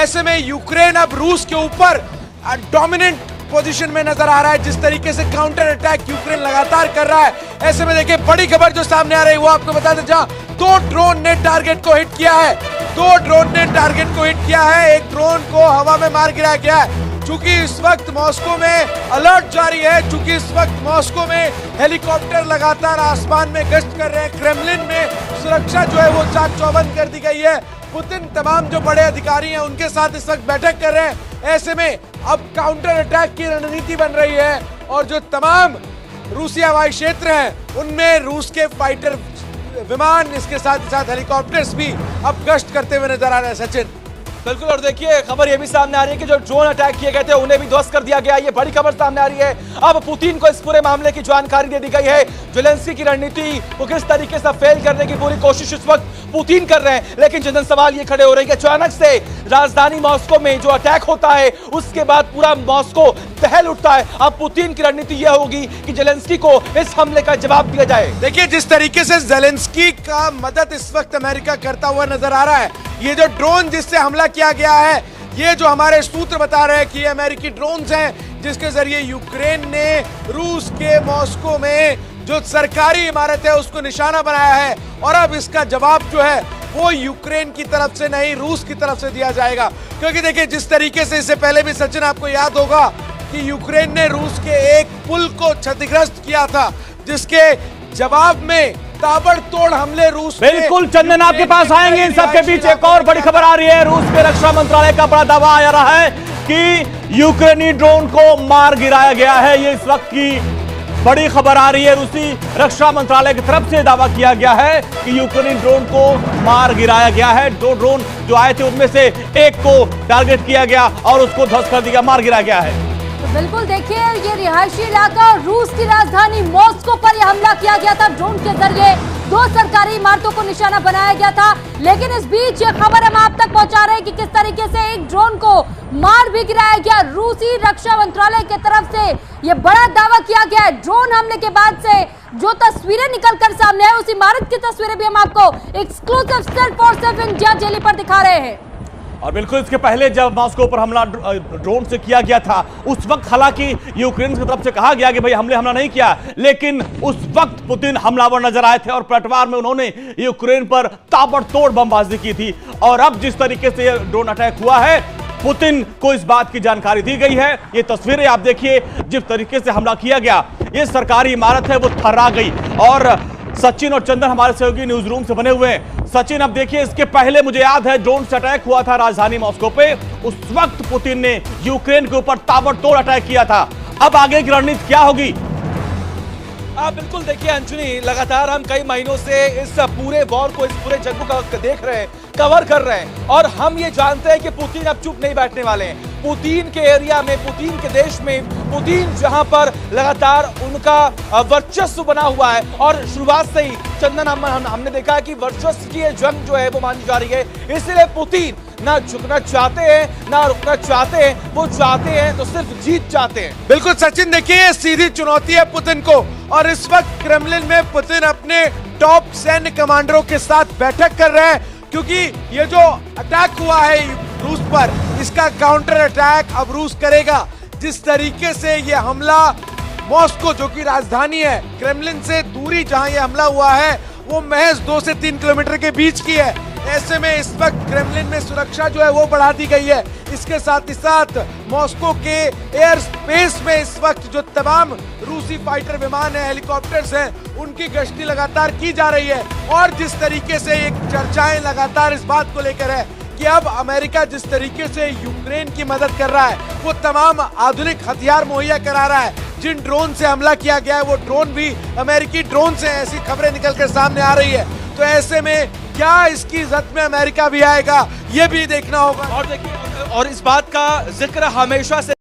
ऐसे में यूक्रेन अब रूस के ऊपर डोमिनेंट पोजीशन में नजर आ रहा है। जिस तरीके से काउंटर अटैक यूक्रेन लगातार कर रहा है, ऐसे में देखिए बड़ी खबर जो सामने आ रही है वो आपको बता दें, जहां 2 ड्रोन ने टारगेट को हिट किया है। 2 ड्रोन ने टारगेट को हिट किया है। एक ड्रोन को हवा में मार गिराया गया है। चूंकि इस वक्त मॉस्को में अलर्ट जारी है, चूंकि इस वक्त मॉस्को में हेलीकॉप्टर लगातार आसमान में गश्त कर रहे हैं। क्रेमलिन में सुरक्षा जो है वो चाक चौबंद कर दी गई है। पुतिन तमाम जो बड़े अधिकारी हैं उनके साथ इस वक्त बैठक कर रहे हैं। ऐसे में अब काउंटर अटैक की रणनीति बन रही है और जो तमाम रूसी हवाई क्षेत्र हैं उनमें रूस के फाइटर विमान, इसके साथ ही साथ हेलीकॉप्टर्स भी अब गश्त करते हुए नजर आ रहे हैं। सचिन, बिल्कुल, और देखिए खबर ये भी सामने आ रही है कि जो ड्रोन अटैक किए गए थे उन्हें भी ध्वस्त कर दिया गया। ये बड़ी खबर सामने आ रही है। अब पुतिन को इस पूरे मामले की जानकारी दे दी गई है। ज़ेलेंस्की की रणनीति को किस तरीके से फेल करने की पूरी कोशिश इस वक्त पुतिन कर रहे हैं। लेकिन जिन सवाल ये खड़े हो रहे हैं कि अचानक से राजधानी मॉस्को में जो अटैक होता है उसके बाद पूरा मॉस्को दहल उठता है। अब पुतिन की रणनीति यह होगी कि ज़ेलेंस्की को इस हमले का जवाब दिया जाए। देखिए जिस तरीके से ज़ेलेंस्की का मदद इस वक्त अमेरिका करता हुआ नजर आ रहा है। ये जो ड्रोन जिससे हमला किया गया है, ये जो हमारे सूत्र बता रहे हैं कि ये अमेरिकी ड्रोन्स हैं जिसके जरिए यूक्रेन ने रूस के मॉस्को में जो सरकारी इमारत है उसको निशाना बनाया है। और अब इसका जवाब जो है वो यूक्रेन की तरफ से नहीं, रूस की तरफ से दिया जाएगा। क्योंकि देखिए जिस तरीके से इससे पहले भी सचिन आपको याद होगा कि यूक्रेन ने रूस के एक पुल को क्षतिग्रस्त किया था, जिसके जवाब में ताबड़तोड़ हमले रूस। बिल्कुल चंदन, आपके पास आएंगे। इन सबके बीच एक और बड़ी खबर आ रही है। रूस के रक्षा मंत्रालय का बड़ा दावा आ रहा है कि यूक्रेनी ड्रोन को मार गिराया गया है। ये इस वक्त की बड़ी खबर आ रही है। रूसी रक्षा मंत्रालय की तरफ से दावा किया गया है कि यूक्रेनी ड्रोन को मार गिराया गया है। 2 ड्रोन जो आए थे उनमें से एक को टारगेट किया गया और उसको ध्वस्त कर दिया, मार गिराया गया है। बिल्कुल देखिए, ये रिहायशी इलाका और रूस की राजधानी मॉस्को पर यह हमला किया गया था। ड्रोन के जरिए 2 सरकारी इमारतों को निशाना बनाया गया था। लेकिन इस बीच ये खबर हम आप तक पहुंचा रहे हैं कि किस तरीके से एक ड्रोन को मार भी गिराया गया। रूसी रक्षा मंत्रालय की तरफ से ये बड़ा दावा किया गया है। ड्रोन हमले के बाद से जो तस्वीरें निकलकर सामने आई, उस इमारत की तस्वीरें भी हम आपको exclusive self for self India jelly पर दिखा रहे हैं। और बिल्कुल इसके पहले जब मॉस्को पर हमला ड्रोन से किया गया था, उस वक्त हालांकि यूक्रेन की तरफ से कहा गया कि भाई हमला नहीं किया, लेकिन उस वक्त पुतिन हमलावर नजर आए थे और पलटवार में उन्होंने यूक्रेन पर ताबड़तोड़ बमबाजी की थी। और अब जिस तरीके से यह ड्रोन अटैक हुआ है, पुतिन को इस बात की जानकारी दी गई है। ये तस्वीरें आप देखिए, जिस तरीके से हमला किया गया, ये सरकारी इमारत है वो थर्रा गई। और सचिन और चंदन हमारे सहयोगी न्यूज रूम से बने हुए हैं। सचिन, अब देखिए इसके पहले मुझे याद है ड्रोन से अटैक हुआ था राजधानी मॉस्को पे। उस वक्त पुतिन ने यूक्रेन के ऊपर ताबड़तोड़ अटैक किया था। अब आगे की रणनीति क्या होगी? आप बिल्कुल देखिए अंजुनी, लगातार हम कई महीनों से इस पूरे वॉर को, इस पूरे जंग को देख रहे हैं, कवर कर रहे हैं। और हम ये जानते हैं कि पुतिन अब चुप नहीं बैठने वाले हैं। पुतिन के एरिया में, पुतिन के देश में, पुतिन जहां पर लगातार उनका वर्चस्व बना हुआ है। और शुरुआत से ही चंदन हमने देखा है कि वर्चस्व की ये जंग जो है वो मानी जा रही है। इसलिए पुतिन ना झुकना चाहते हैं ना रुकना चाहते हैं, वो चाहते हैं तो सिर्फ जीत चाहते हैं। बिल्कुल सचिन, देखिए सीधी चुनौती है पुतिन को। और इस वक्त क्रेमलिन में पुतिन अपने टॉप सैन्य कमांडरों के साथ बैठक कर रहे हैं, क्योंकि ये जो अटैक हुआ है रूस पर, इसका काउंटर अटैक अब रूस करेगा। जिस तरीके से ये हमला मॉस्को, जो कि राजधानी है, क्रेमलिन से दूरी जहां ये हमला हुआ है वो महज 2 से 3 किलोमीटर के बीच की है। ऐसे में इस वक्त क्रेमलिन में सुरक्षा जो है वो बढ़ा दी गई है। इसके साथ ही साथ मॉस्को के एयर स्पेस में इस वक्त जो तमाम रूसी फाइटर विमान है, हेलीकॉप्टर्स हैं, उनकी गश्ती लगातार की जा रही है। और जिस तरीके से एक चर्चाएं लगातार इस बात को लेकर है कि अब अमेरिका जिस तरीके से यूक्रेन की मदद कर रहा है, वो तमाम आधुनिक हथियार मुहैया करा रहा है। जिन ड्रोन से हमला किया गया है वो ड्रोन भी अमेरिकी ड्रोन से, ऐसी खबरें निकलकर सामने आ रही है। तो ऐसे में क्या इसकी जद में अमेरिका भी आएगा, ये भी देखना होगा। और देखिए, और इस बात का जिक्र हमेशा से